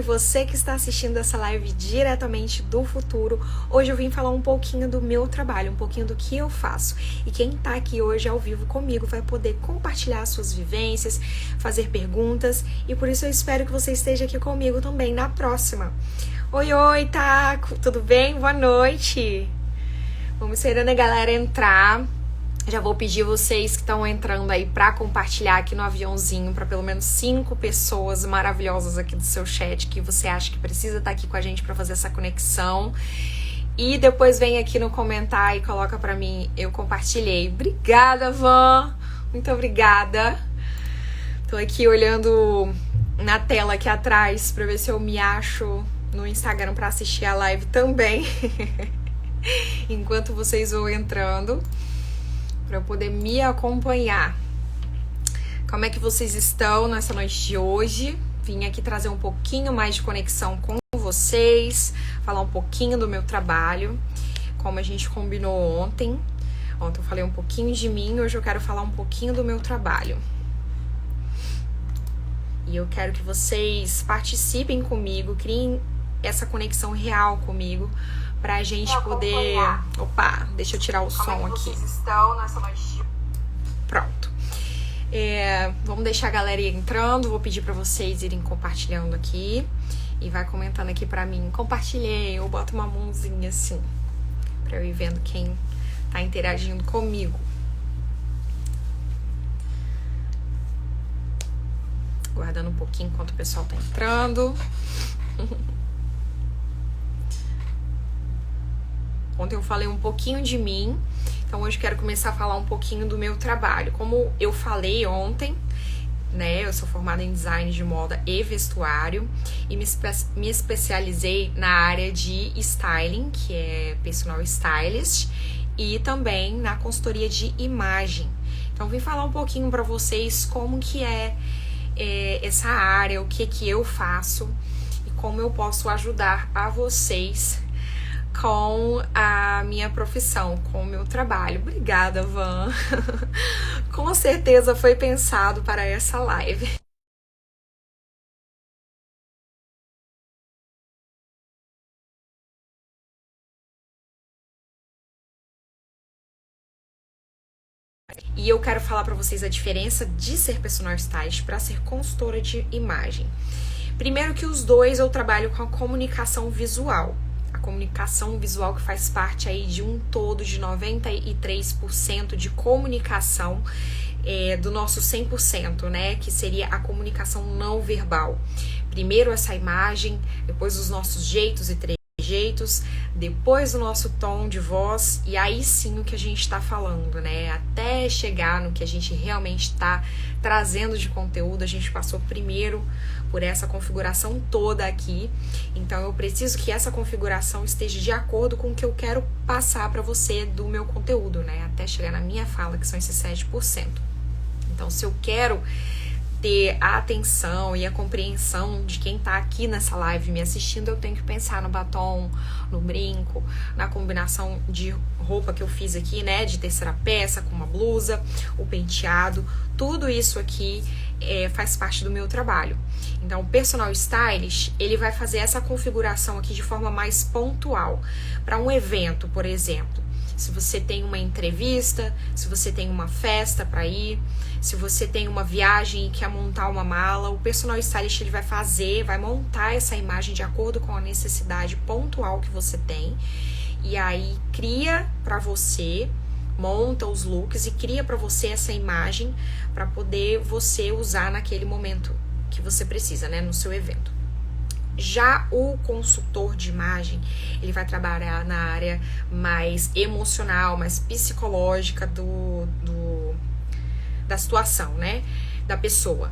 você que está assistindo essa live diretamente do futuro. Hoje eu vim falar um pouquinho do meu trabalho, um pouquinho do que eu faço. E quem tá aqui hoje ao vivo comigo vai poder compartilhar suas vivências, fazer perguntas, e por isso eu espero que você esteja aqui comigo também na próxima. Oi, Taco, tudo bem? Boa noite! Vamos esperando a galera entrar. Já vou pedir vocês que estão entrando aí para compartilhar aqui no aviãozinho para pelo menos 5 pessoas maravilhosas aqui do seu chat que você acha que precisa estar aqui com a gente para fazer essa conexão. E depois vem aqui no comentário e coloca para mim, eu compartilhei. Obrigada, Van! Muito obrigada! Tô aqui olhando na tela aqui atrás para ver se eu me acho no Instagram para assistir a live também. Enquanto vocês vão entrando, para eu poder me acompanhar. Como é que vocês estão nessa noite de hoje? Vim aqui trazer um pouquinho mais de conexão com vocês, falar um pouquinho do meu trabalho, como a gente combinou ontem. Ontem eu falei um pouquinho de mim, hoje eu quero falar um pouquinho do meu trabalho. E eu quero que vocês participem comigo, criem essa conexão real comigo, pra gente poder... Opa, deixa eu tirar o som aqui. Vocês estão nessa noite? Pronto. Vamos deixar a galera ir entrando. Vou pedir pra vocês irem compartilhando aqui. E vai comentando aqui pra mim. Compartilhei, ou bota uma mãozinha assim, pra eu ir vendo quem tá interagindo comigo. Guardando um pouquinho enquanto o pessoal tá entrando. Ontem eu falei um pouquinho de mim, então hoje eu quero começar a falar um pouquinho do meu trabalho. Como eu falei ontem, né, eu sou formada em design de moda e vestuário e me especializei na área de styling, que é personal stylist, e também na consultoria de imagem. Então vim falar um pouquinho para vocês como que é essa área, o que eu faço e como eu posso ajudar a vocês com a minha profissão, com o meu trabalho. Obrigada, Van. Com certeza foi pensado para essa live. E eu quero falar para vocês a diferença de ser personal stylist para ser consultora de imagem. Primeiro que os dois eu trabalho com a comunicação visual. A comunicação visual que faz parte aí de um todo de 93% de comunicação do nosso 100%, né? Que seria a comunicação não verbal. Primeiro essa imagem, depois os nossos jeitos e trejeitos, depois o nosso tom de voz e aí sim o que a gente está falando, né? Até chegar no que a gente realmente está trazendo de conteúdo, a gente passou primeiro por essa configuração toda aqui. Então eu preciso que essa configuração esteja de acordo com o que eu quero passar para você do meu conteúdo, né? Até chegar na minha fala, que são esses 7%. Então se eu quero ter a atenção e a compreensão de quem tá aqui nessa live me assistindo, eu tenho que pensar no batom, no brinco, na combinação de roupa que eu fiz aqui, né, de terceira peça com uma blusa, o penteado, tudo isso aqui faz parte do meu trabalho. Então, o personal stylist, ele vai fazer essa configuração aqui de forma mais pontual. Para um evento, por exemplo, se você tem uma entrevista, se você tem uma festa para ir, se você tem uma viagem e quer montar uma mala, o personal stylist ele vai montar essa imagem de acordo com a necessidade pontual que você tem. E aí cria para você, monta os looks e cria para você essa imagem para poder você usar naquele momento que você precisa, né, no seu evento. Já o consultor de imagem, ele vai trabalhar na área mais emocional, mais psicológica da situação, né, da pessoa.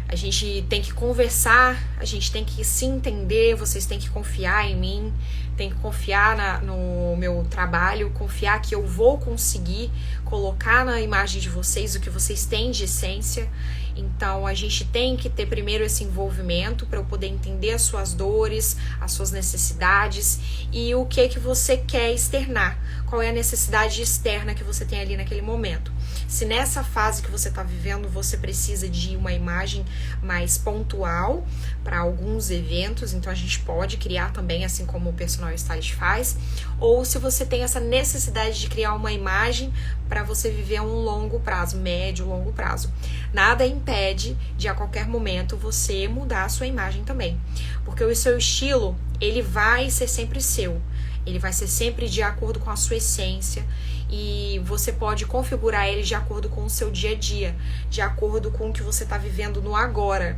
A gente tem que conversar, a gente tem que se entender, vocês têm que confiar em mim, tem que confiar no meu trabalho, confiar que eu vou conseguir colocar na imagem de vocês o que vocês têm de essência. Então a gente tem que ter primeiro esse envolvimento para eu poder entender as suas dores, as suas necessidades e o que você quer externar, qual é a necessidade externa que você tem ali naquele momento. Se nessa fase que você está vivendo você precisa de uma imagem mais pontual para alguns eventos, então a gente pode criar também, assim como o personal stylist faz, ou se você tem essa necessidade de criar uma imagem para você viver a um longo prazo, médio, longo prazo. Nada impede de a qualquer momento você mudar a sua imagem também, porque o seu estilo, ele vai ser sempre seu, ele vai ser sempre de acordo com a sua essência e você pode configurar ele de acordo com o seu dia a dia, de acordo com o que você está vivendo no agora.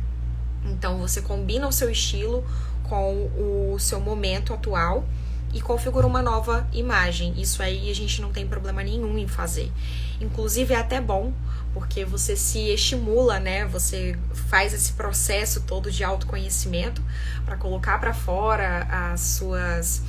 Então você combina o seu estilo com o seu momento atual e configura uma nova imagem. Isso aí a gente não tem problema nenhum em fazer. Inclusive é até bom, porque você se estimula, né? Você faz esse processo todo de autoconhecimento para colocar para fora as suas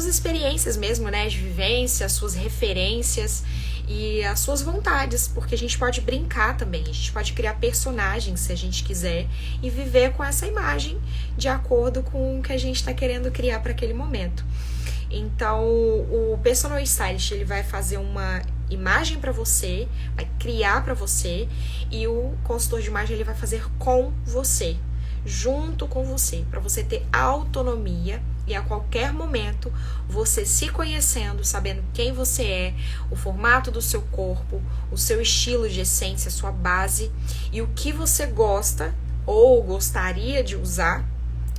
experiências mesmo, né? De vivência, as suas referências e as suas vontades, porque a gente pode brincar também, a gente pode criar personagens se a gente quiser e viver com essa imagem de acordo com o que a gente está querendo criar para aquele momento. Então, o personal stylist, ele vai fazer uma imagem para você, vai criar para você, e o consultor de imagem ele vai fazer com você, junto com você, para você ter autonomia e a qualquer momento você se conhecendo, sabendo quem você é, o formato do seu corpo, o seu estilo de essência, a sua base e o que você gosta ou gostaria de usar,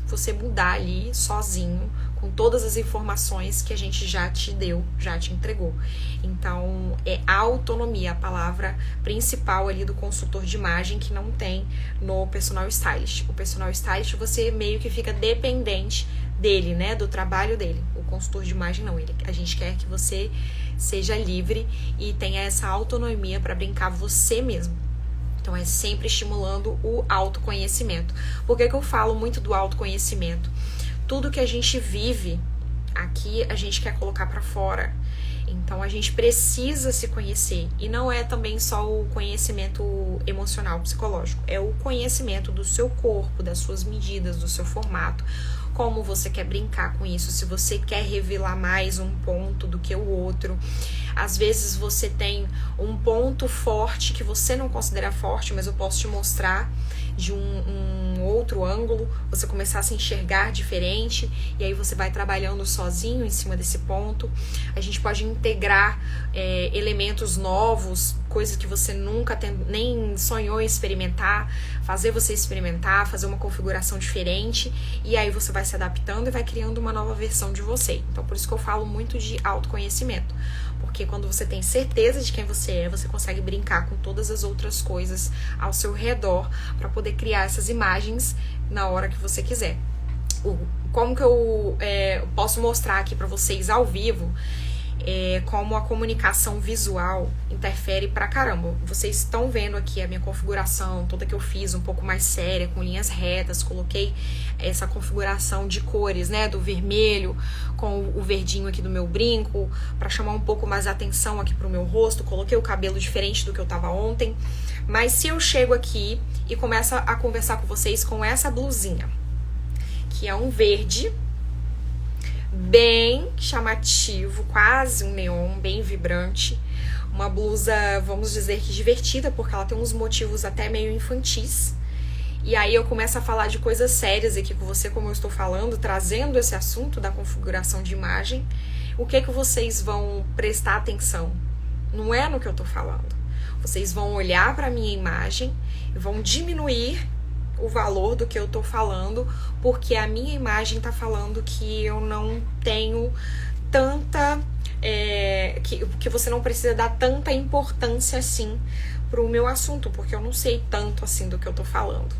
você mudar ali sozinho, com todas as informações que a gente já te deu, já te entregou. Então, é autonomia, a palavra principal ali do consultor de imagem que não tem no personal stylist. O personal stylist, você meio que fica dependente dele, né, do trabalho dele. O consultor de imagem não, a gente quer que você seja livre e tenha essa autonomia para brincar você mesmo. Então, é sempre estimulando o autoconhecimento. Por que eu falo muito do autoconhecimento? Tudo que a gente vive aqui, a gente quer colocar para fora. Então, a gente precisa se conhecer. E não é também só o conhecimento emocional, psicológico. É o conhecimento do seu corpo, das suas medidas, do seu formato. Como você quer brincar com isso, se você quer revelar mais um ponto do que o outro. Às vezes você tem um ponto forte que você não considera forte, mas eu posso te mostrar de um outro ângulo, você começar a se enxergar diferente, e aí você vai trabalhando sozinho em cima desse ponto. A gente pode integrar elementos novos, coisas que você nunca nem sonhou em experimentar, fazer você experimentar, fazer uma configuração diferente, e aí você vai se adaptando e vai criando uma nova versão de você. Então, por isso que eu falo muito de autoconhecimento, porque quando você tem certeza de quem você é, você consegue brincar com todas as outras coisas ao seu redor para poder criar essas imagens na hora que você quiser. Como que eu posso mostrar aqui para vocês ao vivo como a comunicação visual interfere pra caramba. Vocês estão vendo aqui a minha configuração toda que eu fiz, um pouco mais séria, com linhas retas, coloquei essa configuração de cores, né, do vermelho com o verdinho aqui do meu brinco, para chamar um pouco mais a atenção aqui pro meu rosto, coloquei o cabelo diferente do que eu tava ontem. Mas se eu chego aqui e começo a conversar com vocês com essa blusinha, que é um verde bem chamativo, quase um neon, bem vibrante. Uma blusa, vamos dizer que divertida, porque ela tem uns motivos até meio infantis. E aí eu começo a falar de coisas sérias aqui com você, como eu estou falando, trazendo esse assunto da configuração de imagem. O que vocês vão prestar atenção? Não é no que eu estou falando. Vocês vão olhar para a minha imagem e vão diminuir o valor do que eu tô falando, porque a minha imagem tá falando que eu não tenho tanta... que você não precisa dar tanta importância assim pro meu assunto, porque eu não sei tanto assim do que eu tô falando.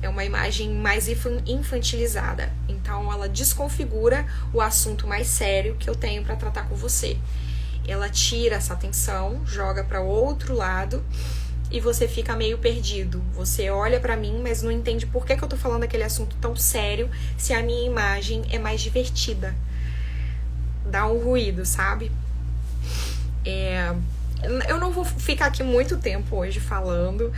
É uma imagem mais infantilizada, então ela desconfigura o assunto mais sério que eu tenho para tratar com você. Ela tira essa atenção, joga para o outro lado, e você fica meio perdido. Você olha pra mim, mas não entende por que eu tô falando aquele assunto tão sério se a minha imagem é mais divertida. Dá um ruído, sabe? Eu não vou ficar aqui muito tempo hoje falando.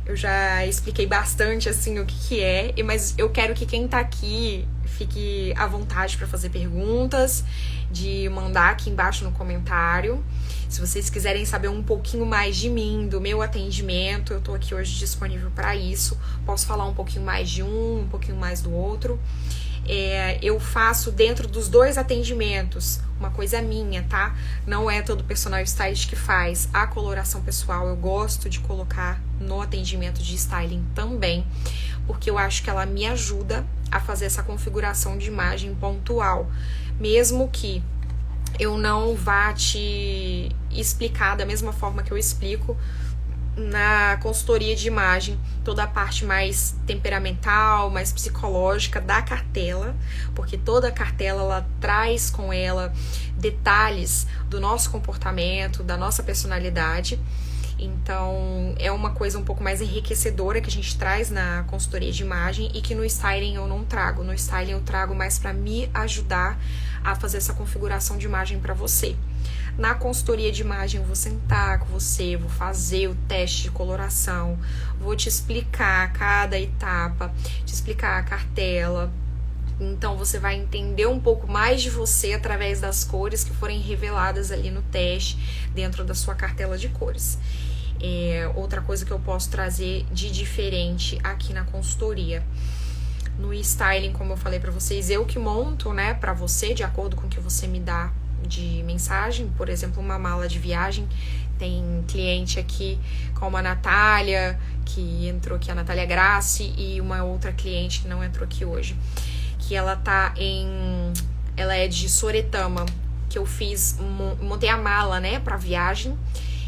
Eu já expliquei bastante, assim, o que é, mas eu quero que quem tá aqui fique à vontade para fazer perguntas, de mandar aqui embaixo no comentário. Se vocês quiserem saber um pouquinho mais de mim, do meu atendimento, eu tô aqui hoje disponível para isso. Posso falar um pouquinho mais de um pouquinho mais do outro. Eu faço dentro dos 2 atendimentos, uma coisa minha, tá? Não é todo personal stylist que faz a coloração pessoal, eu gosto de colocar no atendimento de styling também, porque eu acho que ela me ajuda a fazer essa configuração de imagem pontual, mesmo que eu não vá te explicar da mesma forma que eu explico na consultoria de imagem, toda a parte mais temperamental, mais psicológica da cartela, porque toda a cartela ela traz com ela detalhes do nosso comportamento, da nossa personalidade. Então é uma coisa um pouco mais enriquecedora que a gente traz na consultoria de imagem e que no styling eu não trago. No styling eu trago mais para me ajudar a fazer essa configuração de imagem para você. Na consultoria de imagem eu vou sentar com você, vou fazer o teste de coloração, vou te explicar cada etapa, te explicar a cartela. Então você vai entender um pouco mais de você através das cores que forem reveladas ali no teste, dentro da sua cartela de cores. Outra coisa que eu posso trazer de diferente aqui na consultoria. No styling, como eu falei pra vocês, eu que monto, né, pra você, de acordo com o que você me dá de mensagem. Por exemplo, uma mala de viagem. Tem cliente aqui como a Natália, que entrou aqui, a Natália Grassi, e uma outra cliente que não entrou aqui hoje, que ela é de Soretama, que eu montei a mala, né, pra viagem.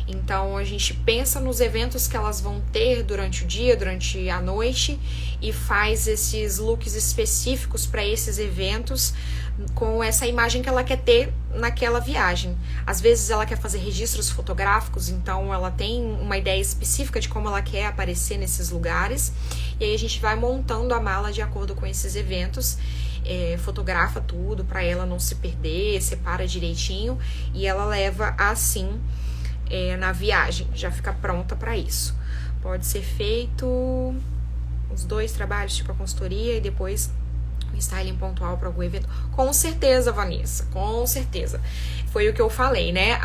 Então a gente pensa nos eventos que elas vão ter durante o dia, durante a noite, e faz esses looks específicos para esses eventos com essa imagem que ela quer ter naquela viagem. Às vezes ela quer fazer registros fotográficos, então ela tem uma ideia específica de como ela quer aparecer nesses lugares, e aí a gente vai montando a mala de acordo com esses eventos. Fotografa tudo para ela não se perder, separa direitinho, e ela leva assim na viagem, já fica pronta para isso. Pode ser feito os 2 trabalhos, tipo a consultoria e depois o styling pontual para algum evento. Com certeza, Vanessa, com certeza. Foi o que eu falei, né?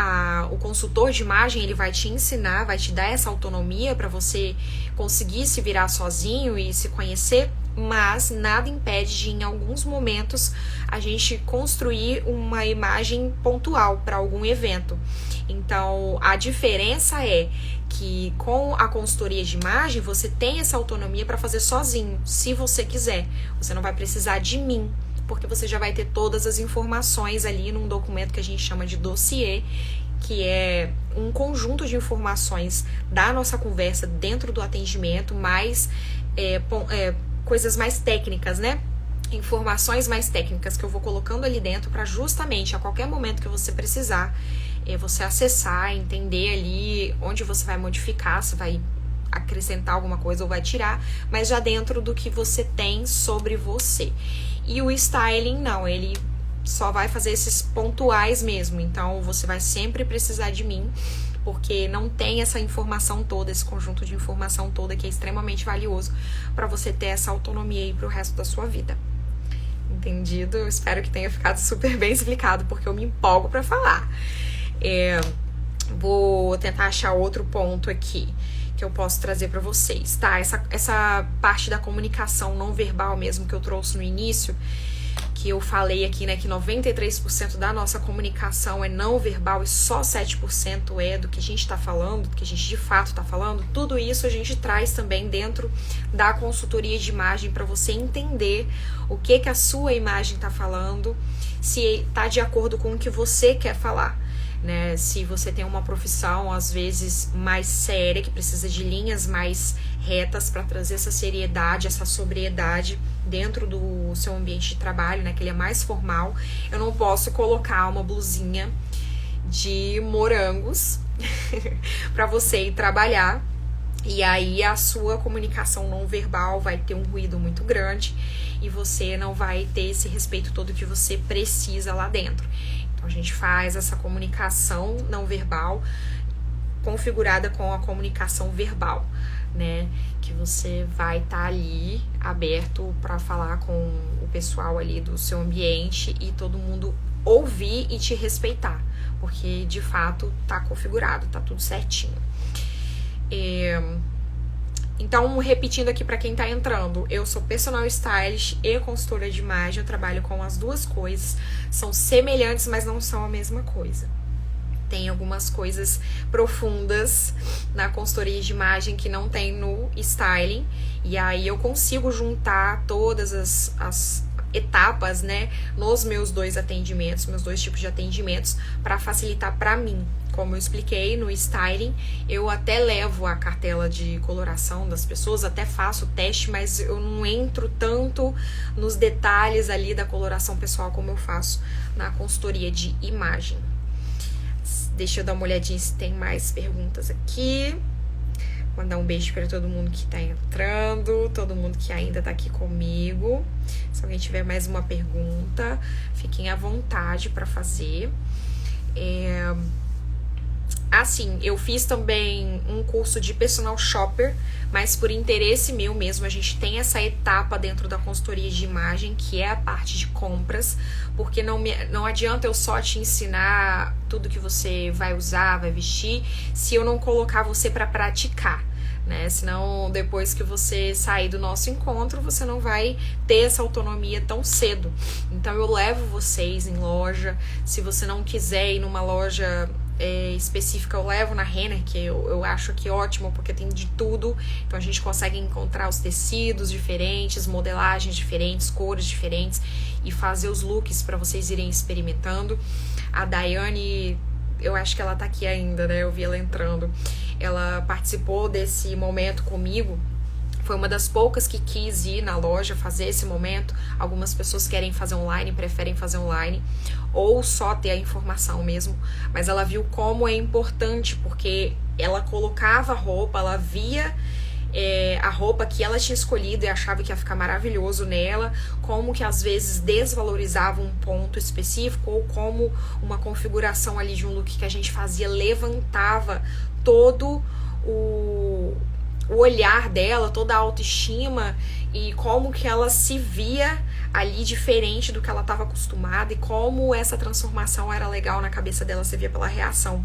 O consultor de imagem, ele vai te ensinar, vai te dar essa autonomia para você conseguir se virar sozinho e se conhecer, mas nada impede de, em alguns momentos, a gente construir uma imagem pontual para algum evento. Então, a diferença é que com a consultoria de imagem, você tem essa autonomia para fazer sozinho, se você quiser. Você não vai precisar de mim, porque você já vai ter todas as informações ali num documento que a gente chama de dossiê, que é um conjunto de informações da nossa conversa dentro do atendimento, mais coisas mais técnicas, né? Informações mais técnicas que eu vou colocando ali dentro para justamente a qualquer momento que você precisar, você acessar, entender ali onde você vai modificar, se vai acrescentar alguma coisa ou vai tirar, mas já dentro do que você tem sobre você. E o styling não, ele só vai fazer esses pontuais mesmo, então você vai sempre precisar de mim, porque não tem essa informação toda, esse conjunto de informação toda que é extremamente valioso para você ter essa autonomia aí pro resto da sua vida. Entendido? Eu espero que tenha ficado super bem explicado, porque eu me empolgo para falar. Vou tentar achar outro ponto aqui que eu posso trazer para vocês, tá? Essa parte da comunicação não verbal mesmo que eu trouxe no início, que eu falei aqui, né, que 93% da nossa comunicação é não verbal e só 7% é do que a gente tá falando, do que a gente de fato tá falando. Tudo isso a gente traz também dentro da consultoria de imagem para você entender o que a sua imagem tá falando, se tá de acordo com o que você quer falar, né? Se você tem uma profissão às vezes mais séria, que precisa de linhas mais retas para trazer essa seriedade, essa sobriedade dentro do seu ambiente de trabalho, né, que ele é mais formal, eu não posso colocar uma blusinha de morangos para você ir trabalhar, e aí a sua comunicação não verbal vai ter um ruído muito grande e você não vai ter esse respeito todo que você precisa lá dentro. Então a gente faz essa comunicação não verbal configurada com a comunicação verbal, né? Que você vai estar ali aberto para falar com o pessoal ali do seu ambiente e todo mundo ouvir e te respeitar, porque de fato tá configurado, tá tudo certinho. Então, repetindo aqui para quem tá entrando, eu sou personal stylist e consultora de imagem, eu trabalho com as duas coisas, são semelhantes, mas não são a mesma coisa. Tem algumas coisas profundas na consultoria de imagem que não tem no styling, e aí eu consigo juntar todas as etapas, né, nos meus dois atendimentos, meus dois tipos de atendimentos, para facilitar para mim. Como eu expliquei, no styling, eu até levo a cartela de coloração das pessoas, até faço o teste, mas eu não entro tanto nos detalhes ali da coloração pessoal como eu faço na consultoria de imagem. Deixa eu dar uma olhadinha se tem mais perguntas aqui. Mandar um beijo para todo mundo que tá entrando, todo mundo que ainda tá aqui comigo. Se alguém tiver mais uma pergunta, fiquem à vontade para fazer. Assim, eu fiz também um curso de personal shopper, mas por interesse meu mesmo, a gente tem essa etapa dentro da consultoria de imagem, que é a parte de compras, porque não adianta eu só te ensinar tudo que você vai usar, vai vestir, se eu não colocar você para praticar, né? Senão, depois que você sair do nosso encontro, você não vai ter essa autonomia tão cedo. Então, eu levo vocês em loja, se você não quiser ir numa loja específica, eu levo na Renner, que eu acho que é ótimo, porque tem de tudo, então a gente consegue encontrar os tecidos diferentes, modelagens diferentes, cores diferentes e fazer os looks para vocês irem experimentando. A Daiane, eu acho que ela tá aqui ainda, né, eu vi ela entrando, ela participou desse momento comigo. Foi uma das poucas que quis ir na loja fazer esse momento. Algumas pessoas querem fazer online, preferem fazer online, ou só ter a informação mesmo. Mas ela viu como é importante, porque ela colocava a roupa, ela via a roupa que ela tinha escolhido e achava que ia ficar maravilhoso nela, como que às vezes desvalorizava um ponto específico, ou como uma configuração ali de um look que a gente fazia levantava todo o olhar dela, toda a autoestima, e como que ela se via ali diferente do que ela estava acostumada, e como essa transformação era legal na cabeça dela, você via pela reação.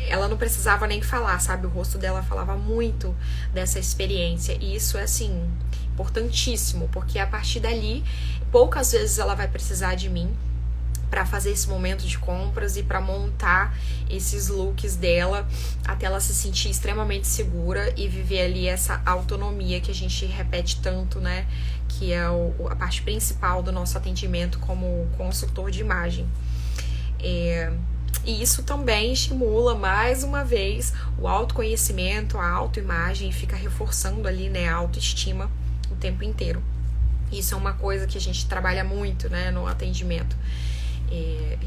Ela não precisava nem falar, sabe? O rosto dela falava muito dessa experiência, e isso é assim, importantíssimo, porque a partir dali, poucas vezes ela vai precisar de mim para fazer esse momento de compras e para montar esses looks dela até ela se sentir extremamente segura e viver ali essa autonomia que a gente repete tanto, né? Que é a parte principal do nosso atendimento como consultor de imagem. E isso também estimula, mais uma vez, o autoconhecimento, a autoimagem, e fica reforçando ali, né, a autoestima o tempo inteiro. Isso é uma coisa que a gente trabalha muito, né, no atendimento.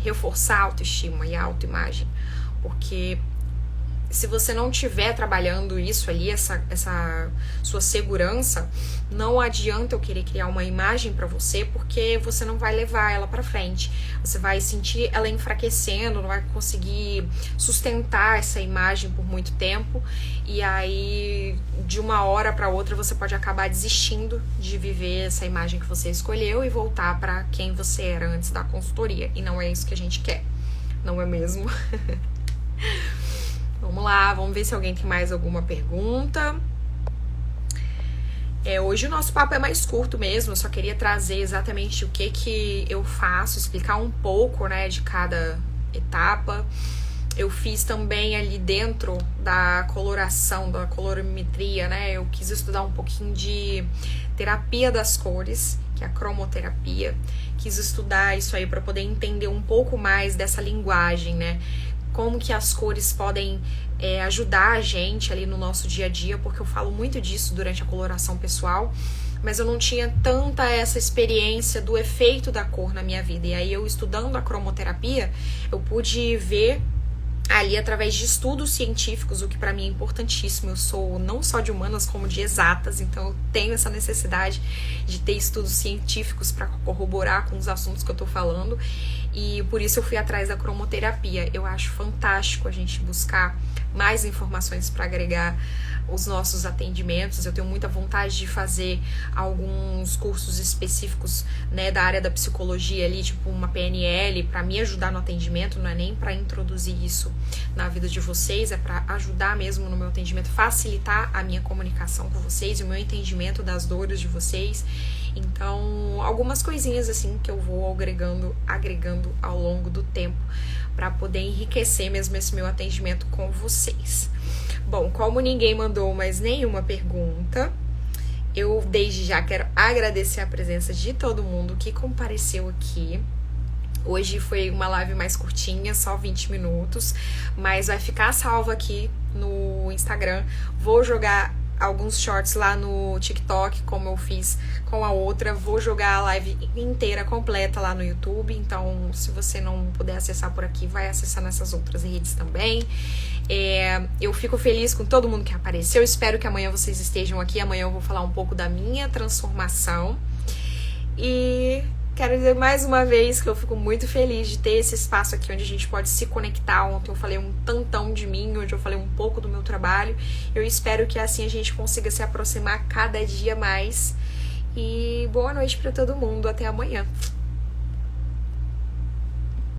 Reforçar a autoestima e a autoimagem, porque se você não estiver trabalhando isso ali, essa sua segurança, não adianta eu querer criar uma imagem pra você, porque você não vai levar ela pra frente. Você vai sentir ela enfraquecendo, não vai conseguir sustentar essa imagem por muito tempo, e aí de uma hora pra outra você pode acabar desistindo de viver essa imagem que você escolheu e voltar pra quem você era antes da consultoria, e não é isso que a gente quer, não é mesmo? Vamos lá, vamos ver se alguém tem mais alguma pergunta. Hoje o nosso papo é mais curto mesmo, eu só queria trazer exatamente o que eu faço, explicar um pouco, né, de cada etapa. Eu fiz também ali dentro da coloração, da colorimetria, né, eu quis estudar um pouquinho de terapia das cores, que é a cromoterapia. Quis estudar isso aí para poder entender um pouco mais dessa linguagem, né, como que as cores podem ajudar a gente ali no nosso dia a dia, porque eu falo muito disso durante a coloração pessoal, mas eu não tinha tanta essa experiência do efeito da cor na minha vida. E aí eu, estudando a cromoterapia, eu pude ver ali através de estudos científicos, o que pra mim é importantíssimo. Eu sou não só de humanas como de exatas, então eu tenho essa necessidade de ter estudos científicos para corroborar com os assuntos que eu tô falando, e por isso eu fui atrás da cromoterapia. Eu acho fantástico a gente buscar mais informações para agregar os nossos atendimentos. Eu tenho muita vontade de fazer alguns cursos específicos, né, da área da psicologia ali, tipo uma PNL, para me ajudar no atendimento, não é nem para introduzir isso na vida de vocês, é para ajudar mesmo no meu atendimento, facilitar a minha comunicação com vocês e o meu entendimento das dores de vocês. Então, algumas coisinhas assim que eu vou agregando ao longo do tempo para poder enriquecer mesmo esse meu atendimento com vocês. Bom, como ninguém mandou mais nenhuma pergunta, eu desde já quero agradecer a presença de todo mundo que compareceu aqui. Hoje foi uma live mais curtinha, só 20 minutos, mas vai ficar salvo aqui no Instagram. Vou jogar alguns shorts lá no TikTok, como eu fiz com a outra. Vou jogar a live inteira, completa lá no YouTube. Então, se você não puder acessar por aqui, vai acessar nessas outras redes também. Eu fico feliz com todo mundo que apareceu. Espero que amanhã vocês estejam aqui. Amanhã eu vou falar um pouco da minha transformação. E quero dizer mais uma vez que eu fico muito feliz de ter esse espaço aqui onde a gente pode se conectar. Ontem eu falei um tantão de mim, onde eu falei um pouco do meu trabalho. Eu espero que assim a gente consiga se aproximar cada dia mais. E boa noite para todo mundo. Até amanhã.